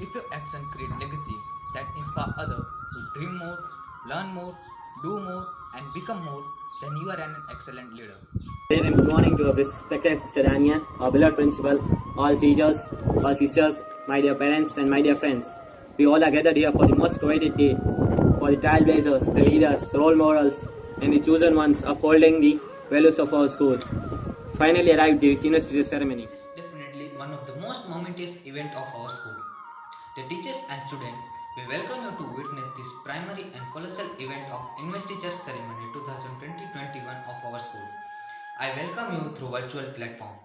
If your actions create legacy that inspire others to dream more, learn more, do more, and become more, then you are an excellent leader. Very good morning to our respected Sister Anya, our beloved principal, all teachers, all sisters, my dear parents, and my dear friends. We all are gathered here for the most coveted day, for the trailblazers, the leaders, the role models, and the chosen ones upholding the values of our school. Finally arrived the university ceremony. This is definitely one of the most momentous event of our school. The teachers and students, we welcome you to witness this primary and colossal event of Investiture Ceremony 2020-21 of our school. I welcome you through virtual platform.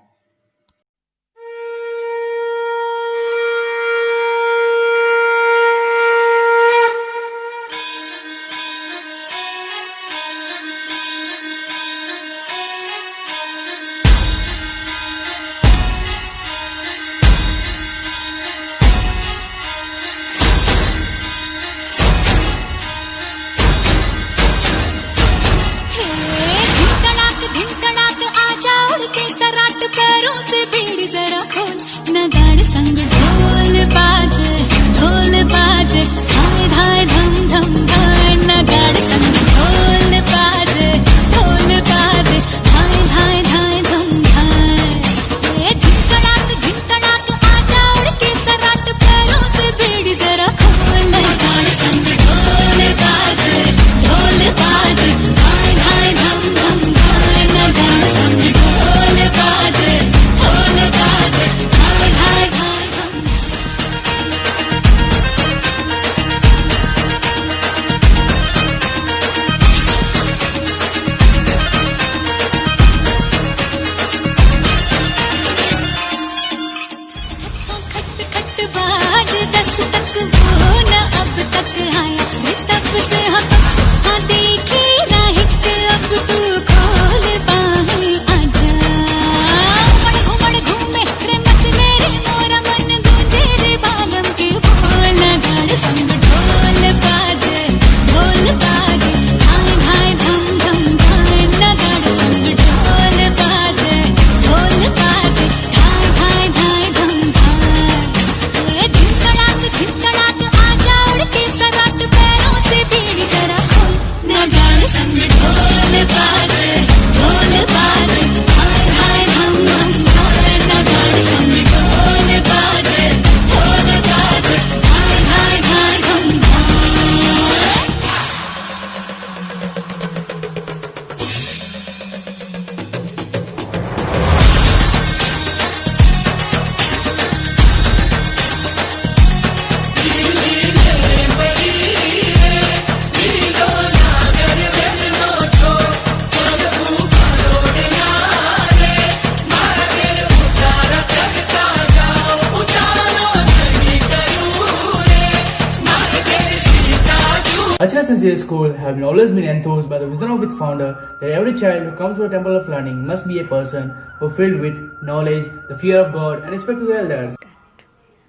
Achana Sincere School have always been enthused by the vision of its founder that every child who comes to a temple of learning must be a person who filled with knowledge, the fear of God, and respect to the elders.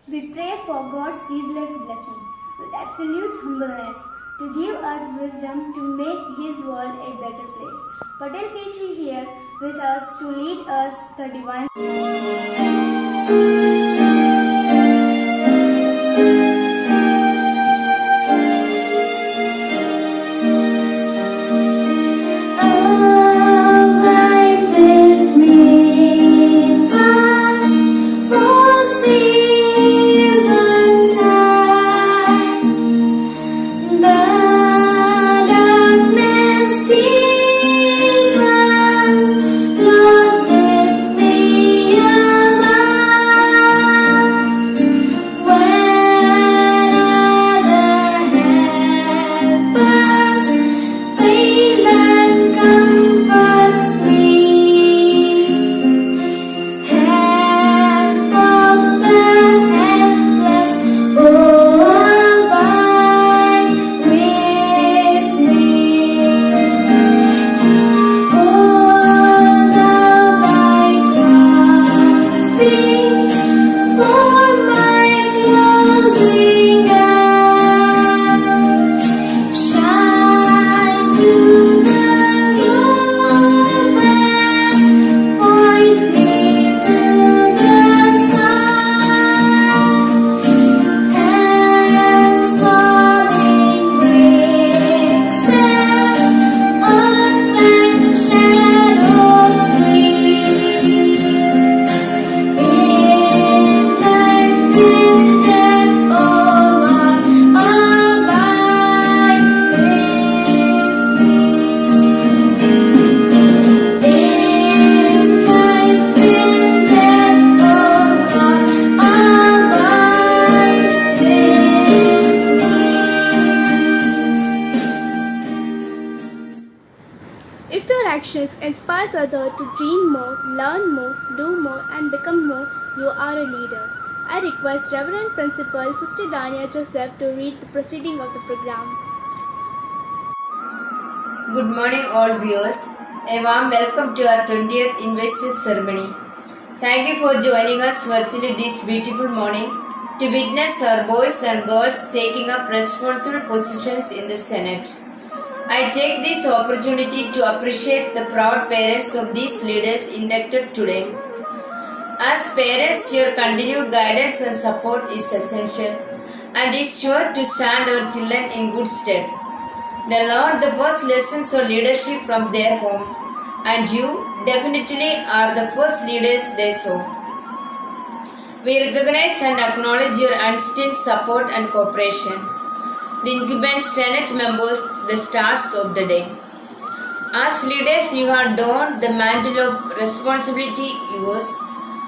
We pray for God's ceaseless blessing with absolute humbleness to give us wisdom to make His world a better place. Patel Keshri here with us to lead us the divine. If your actions inspire others to dream more, learn more, do more, and become more, you are a leader. I request Reverend Principal Sister Dania Joseph to read the proceeding of the program. Good morning, all viewers. A warm welcome to our 20th Investor Ceremony. Thank you for joining us virtually this beautiful morning to witness our boys and girls taking up responsible positions in the Senate. I take this opportunity to appreciate the proud parents of these leaders inducted today. As parents, your continued guidance and support is essential and is sure to stand our children in good stead. They learn the first lessons of leadership from their homes, and you definitely are the first leaders they saw. We recognize and acknowledge your unstinted support and cooperation. The incumbent Senate members, the stars of the day. As leaders, you have donned the mantle of responsibility. Yours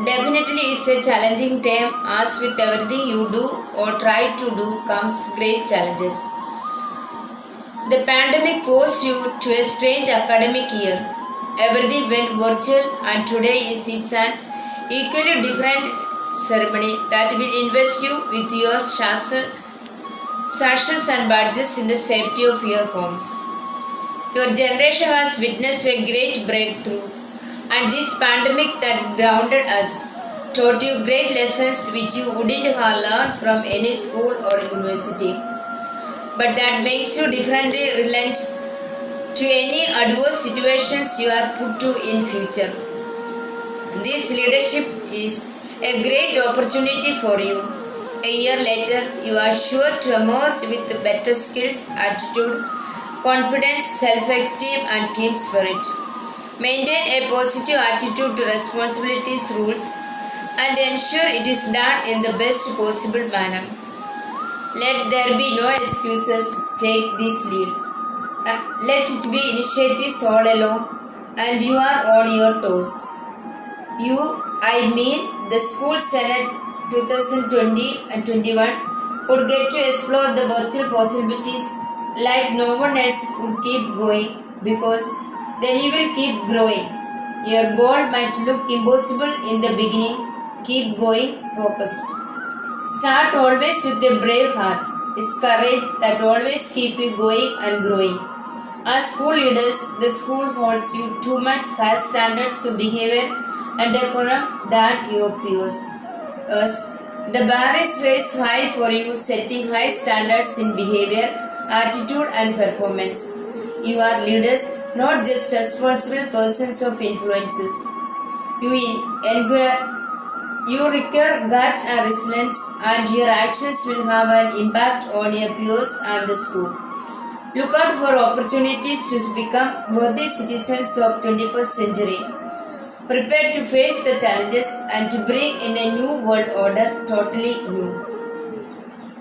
definitely is a challenging time, as with everything you do or try to do comes great challenges. The pandemic forced you to a strange academic year. Everything went virtual, and today it's an equally different ceremony that will invest you with your sashes and badges in the safety of your homes. Your generation has witnessed a great breakthrough, and this pandemic that grounded us taught you great lessons which you wouldn't have learned from any school or university, but that makes you differently relent to any adverse situations you are put to in future. This leadership is a great opportunity for you. A year later, you are sure to emerge with better skills, attitude, confidence, self-esteem, and team spirit. Maintain a positive attitude to responsibilities, rules, and ensure it is done in the best possible manner. Let there be no excuses. Take this lead. Let it be initiatives all along, and you are on your toes. The School Senate 2020 and 21 would get to explore the virtual possibilities like no one else would keep going, because then you will keep growing. Your goal might look impossible in the beginning. Keep going, focused. Start always with a brave heart. It's courage that always keeps you going and growing. As school leaders, the school holds you too much higher standards of behavior and decorum than your peers. As the bar is raised high for you, setting high standards in behavior, attitude, and performance. You are leaders, not just responsible persons of influences. You require gut and resilience, and your actions will have an impact on your peers and the school. Look out for opportunities to become worthy citizens of 21st century. Prepare to face the challenges and to bring in a new world order, totally new.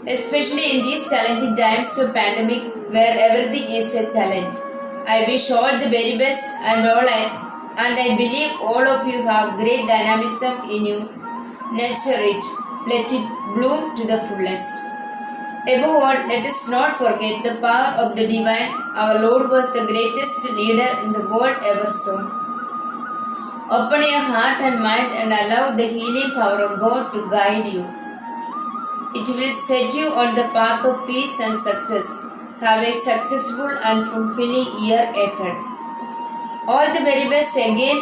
Especially in these challenging times of pandemic where everything is a challenge. I wish all the very best, and I believe all of you have great dynamism in you. Nurture it. Let it bloom to the fullest. Above all, let us not forget the power of the divine. Our Lord was the greatest leader in the world ever saw. Open your heart and mind and allow the healing power of God to guide you. It will set you on the path of peace and success. Have a successful and fulfilling year ahead. All the very best again,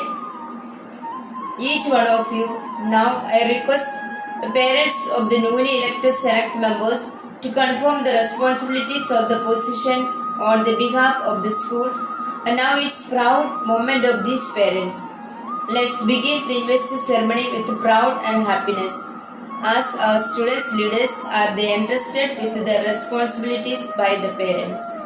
each one of you. Now I request the parents of the newly elected Senate members to confirm the responsibilities of the positions on the behalf of the school, and now it's proud moment of these parents. Let's begin the investor ceremony with proud and happiness, as our students leaders are they entrusted with their responsibilities by the parents.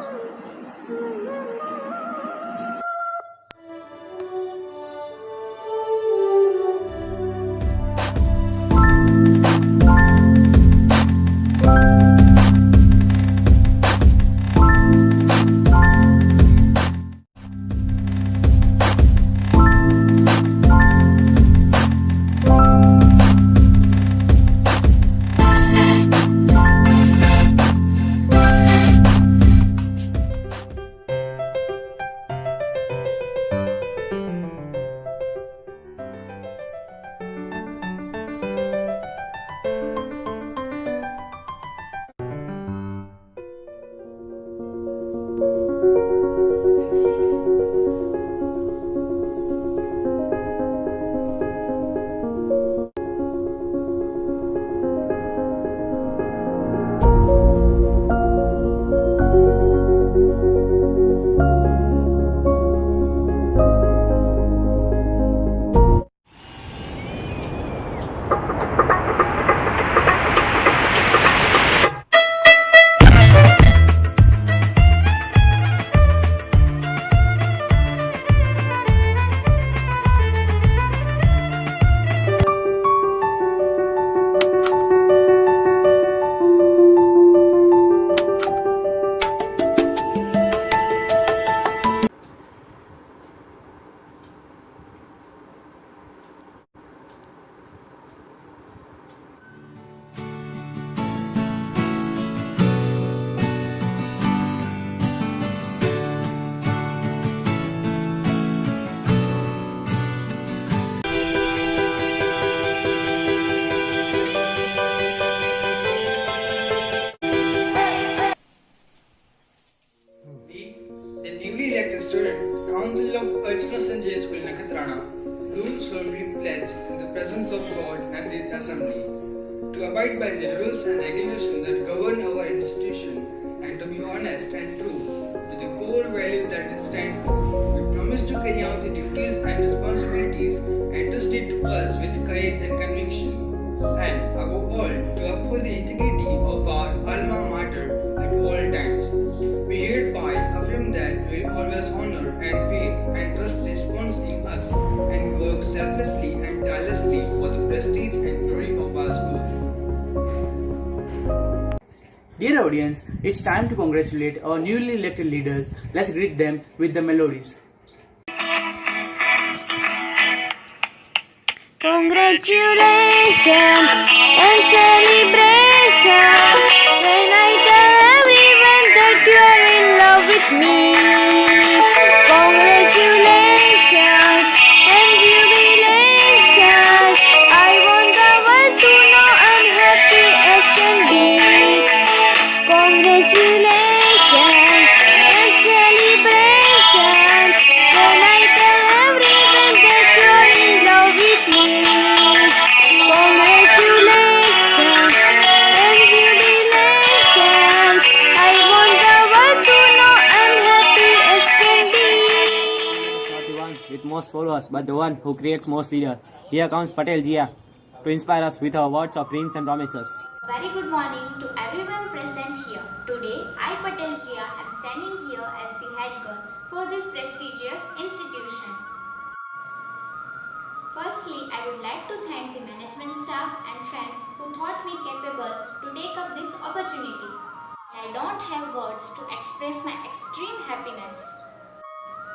like a student, Council of Archana Sanjay School Nakatrana do solemnly pledge in the presence of God and this assembly to abide by the rules and regulations that govern our institution and to be honest and true to the core values that it stands for. We promise to carry out the duties and responsibilities entrusted to us with courage and conviction, and above all, to uphold the integrity of our alma mater at all times. We hereby affirm that we will always honor and faith and trust this bonds in us and work selflessly and tirelessly for the prestige and glory of our school. Dear audience, it's time to congratulate our newly elected leaders. Let's greet them with the melodies. Congratulations and celebrations when I tell everyone that you are in love with me. Congratulations and jubilations. I want the world to know I'm happy as can be. Congratulations and celebrations when I tell everyone that you are in love with me. Congratulations and jubilations. I want the world to know I'm happy as can be. Not the one with most followers, but the one who creates most leaders. Here comes Patel Jia to inspire us with her words of dreams and promises. Very good morning to everyone present here. Today, I, Patel Jia, am standing here as the head girl for this prestigious institution. Firstly, I would like to thank the management staff and friends who thought me capable to take up this opportunity. I don't have words to express my extreme happiness.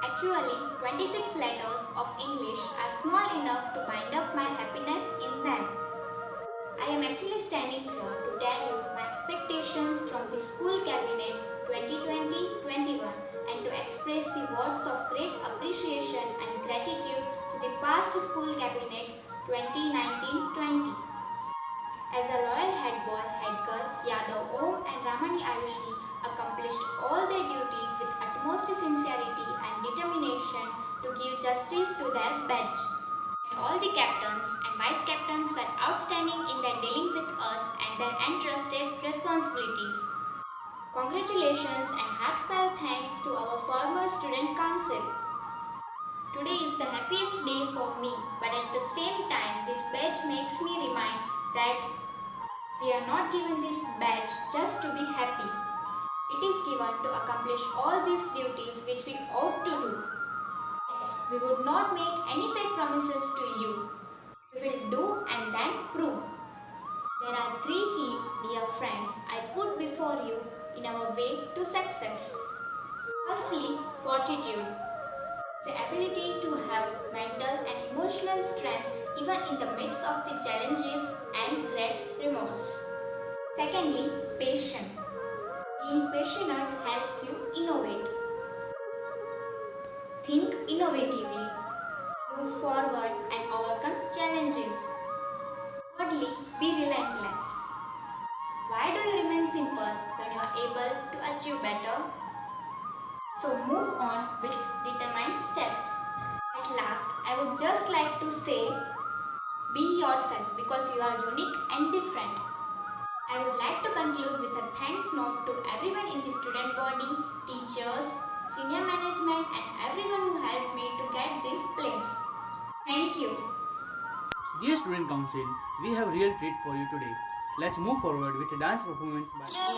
Actually, 26 letters of English are small enough to bind up my happiness in them. I am actually standing here to tell you my expectations from the School Cabinet 2020-21 and to express the words of great appreciation and gratitude to the past School Cabinet 2019-20. As a loyal head boy, head girl, Yadav Om and Ramani Ayushi accomplished all their duties with utmost sincerity and determination to give justice to their badge. All the captains and vice captains were outstanding in their dealing with us and their entrusted responsibilities. Congratulations and heartfelt thanks to our former student council. Today is the happiest day for me, but at the same time this badge makes me remind that we are not given this badge just to be happy. It is given to accomplish all these duties which we ought to do. We would not make any fake promises to you. We will do and then prove. There are 3 keys, dear friends, I put before you in our way to success. Firstly, fortitude. The ability to have mental and emotional strength even in the midst of the challenges and great remorse. Secondly, patience. Being passionate helps you innovate. Think innovatively, move forward and overcome challenges. Thirdly, be relentless. Why do you remain simple when you are able to achieve better? So move on with determined steps. At last, I would just like to say, be yourself because you are unique and different. I would like to conclude with a thanks note to everyone in the student body, teachers, senior management and everyone who helped me to get this place. Thank you. Dear Student Council, we have a real treat for you today. Let's move forward with a dance performance by Da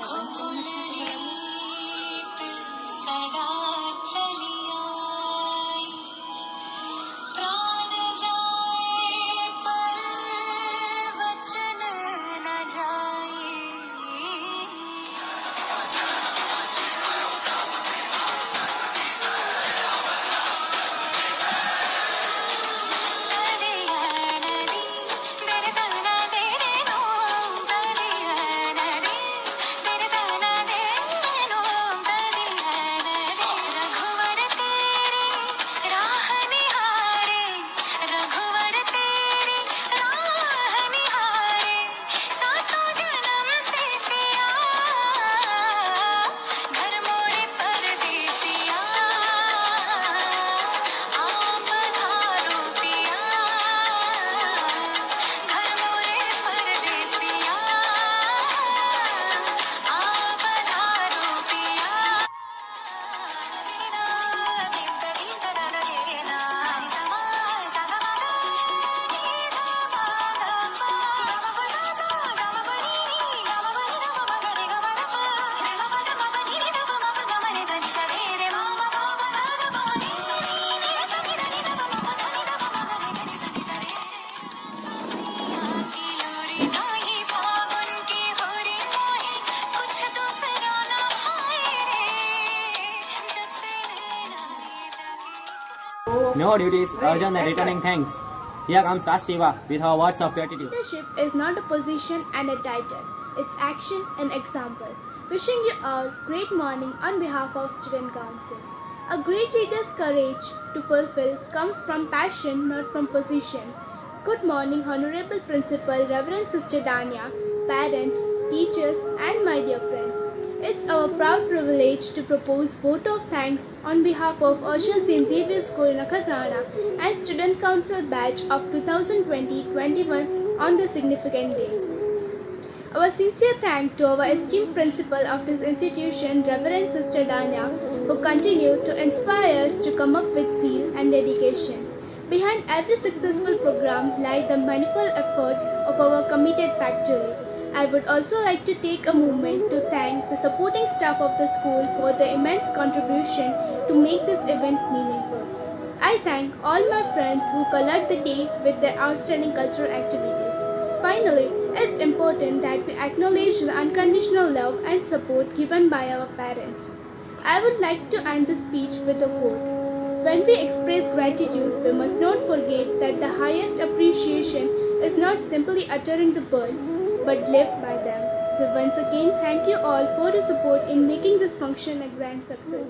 No duties urgent than returning thanks. Here comes Rastiva with her words of gratitude. Leadership is not a position and a title. It's action and example. Wishing you a great morning on behalf of Student Council. A great leader's courage to fulfill comes from passion, not from position. Good morning, Honorable Principal, Reverend Sister Dania, parents, teachers, and my dear friends. It's our proud privilege to propose vote of thanks on behalf of Ocean St. Xavier School, Nakhatrana and Student Council batch of 2020-21 on this significant day. Our sincere thanks to our esteemed principal of this institution, Reverend Sister Dania, who continue to inspire us to come up with zeal and dedication. Behind every successful program lies the manifold effort of our committed faculty. I would also like to take a moment to thank the supporting staff of the school for their immense contribution to make this event meaningful. I thank all my friends who colored the day with their outstanding cultural activities. Finally, it's important that we acknowledge the unconditional love and support given by our parents. I would like to end the speech with a quote. When we express gratitude, we must not forget that the highest appreciation is not simply uttering the words, but lived by them. We once again thank you all for the support in making this function a grand success.